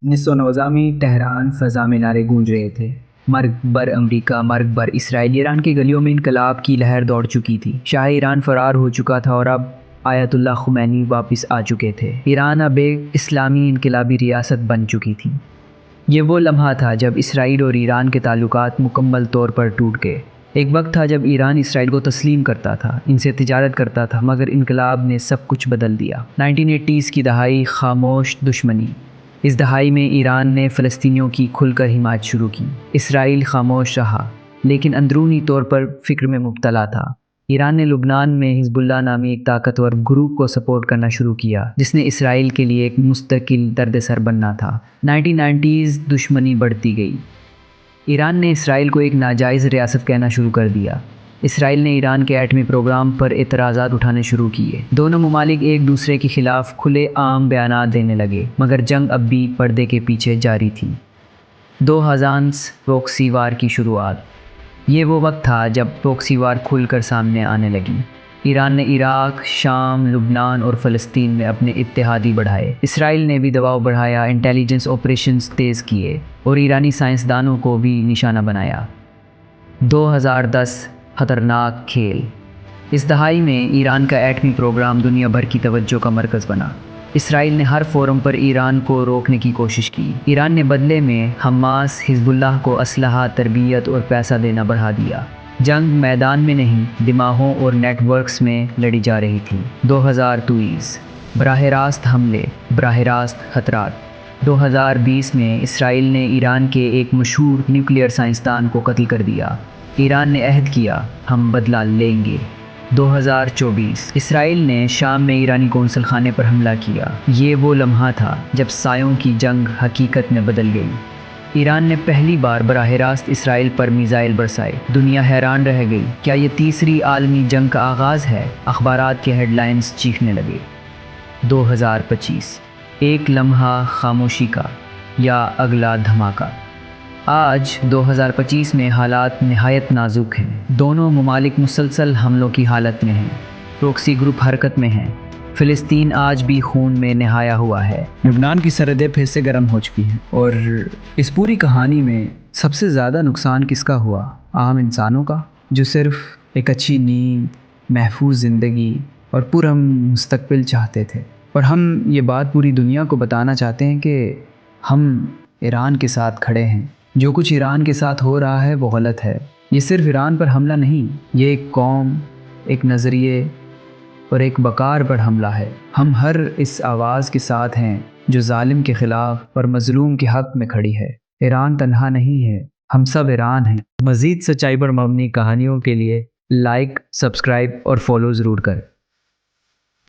1990 میں تہران فضا میں نعرے گونج رہے تھے، مرگ بر امریکہ، مرگ بر اسرائیل۔ ایران کی گلیوں میں انقلاب کی لہر دوڑ چکی تھی، شاہ ایران فرار ہو چکا تھا اور اب آیت اللہ خمینی واپس آ چکے تھے۔ ایران اب ایک اسلامی انقلابی ریاست بن چکی تھی۔ یہ وہ لمحہ تھا جب اسرائیل اور ایران کے تعلقات مکمل طور پر ٹوٹ گئے۔ ایک وقت تھا جب ایران اسرائیل کو تسلیم کرتا تھا، ان سے تجارت کرتا تھا، مگر انقلاب نے سب کچھ بدل دیا۔ 1980s کی دہائی، خاموش دشمنی۔ اس دہائی میں ایران نے فلسطینیوں کی کھل کر حمایت شروع کی، اسرائیل خاموش رہا، لیکن اندرونی طور پر فکر میں مبتلا تھا۔ ایران نے لبنان میں حزب اللہ نامی ایک طاقتور گروپ کو سپورٹ کرنا شروع کیا، جس نے اسرائیل کے لیے ایک مستقل درد سر بننا تھا۔ 1990s دشمنی بڑھتی گئی۔ ایران نے اسرائیل کو ایک ناجائز ریاست کہنا شروع کر دیا۔ اسرائیل نے ایران کے ایٹمی پروگرام پر اعتراضات اٹھانے شروع کیے۔ دونوں ممالک ایک دوسرے کے خلاف کھلے عام بیانات دینے لگے، مگر جنگ اب بھی پردے کے پیچھے جاری تھی۔ 2000s پروکسی وار کی شروعات۔ یہ وہ وقت تھا جب پروکسی وار کھل کر سامنے آنے لگی۔ ایران نے عراق، شام، لبنان اور فلسطین میں اپنے اتحادی بڑھائے۔ اسرائیل نے بھی دباؤ بڑھایا، انٹیلیجنس آپریشنز تیز کیے اور ایرانی سائنسدانوں کو بھی نشانہ بنایا۔ 2010 خطرناک کھیل۔ اس دہائی میں ایران کا ایٹمی پروگرام دنیا بھر کی توجہ کا مرکز بنا۔ اسرائیل نے ہر فورم پر ایران کو روکنے کی کوشش کی۔ ایران نے بدلے میں حماس، حزب اللہ کو اسلحہ، تربیت اور پیسہ دینا بڑھا دیا۔ جنگ میدان میں نہیں، دماغوں اور نیٹ ورکس میں لڑی جا رہی تھی۔ 2020 براہ راست حملے، براہ راست خطرات۔ 2020 میں اسرائیل نے ایران کے ایک مشہور نیوکلیئر سائنسدان کو قتل کر دیا۔ ایران نے عہد کیا، ہم بدلہ لیں گے۔ 2024 اسرائیل نے شام میں ایرانی قونصل خانے پر حملہ کیا۔ یہ وہ لمحہ تھا جب سایوں کی جنگ حقیقت میں بدل گئی۔ ایران نے پہلی بار براہ راست اسرائیل پر میزائل برسائے۔ دنیا حیران رہ گئی، کیا یہ تیسری عالمی جنگ کا آغاز ہے؟ اخبارات کے ہیڈ لائنز چیخنے لگے۔ 2025 ایک لمحہ خاموشی کا یا اگلا دھماکہ۔ آج 2025 میں حالات نہایت نازک ہیں۔ دونوں ممالک مسلسل حملوں کی حالت میں ہیں، پروکسی گروپ حرکت میں ہیں، فلسطین آج بھی خون میں نہایا ہوا ہے، لبنان کی سرحدیں پھر سے گرم ہو چکی ہیں۔ اور اس پوری کہانی میں سب سے زیادہ نقصان کس کا ہوا؟ عام انسانوں کا، جو صرف ایک اچھی نیند، محفوظ زندگی اور پرامن مستقبل چاہتے تھے۔ اور ہم یہ بات پوری دنیا کو بتانا چاہتے ہیں کہ ہم ایران کے ساتھ کھڑے ہیں۔ جو کچھ ایران کے ساتھ ہو رہا ہے وہ غلط ہے۔ یہ صرف ایران پر حملہ نہیں، یہ ایک قوم، ایک نظریے اور ایک وقار پر حملہ ہے۔ ہم ہر اس آواز کے ساتھ ہیں جو ظالم کے خلاف اور مظلوم کے حق میں کھڑی ہے۔ ایران تنہا نہیں ہے، ہم سب ایران ہیں۔ مزید سچائی پر مبنی کہانیوں کے لیے لائک، سبسکرائب اور فالو ضرور کریں۔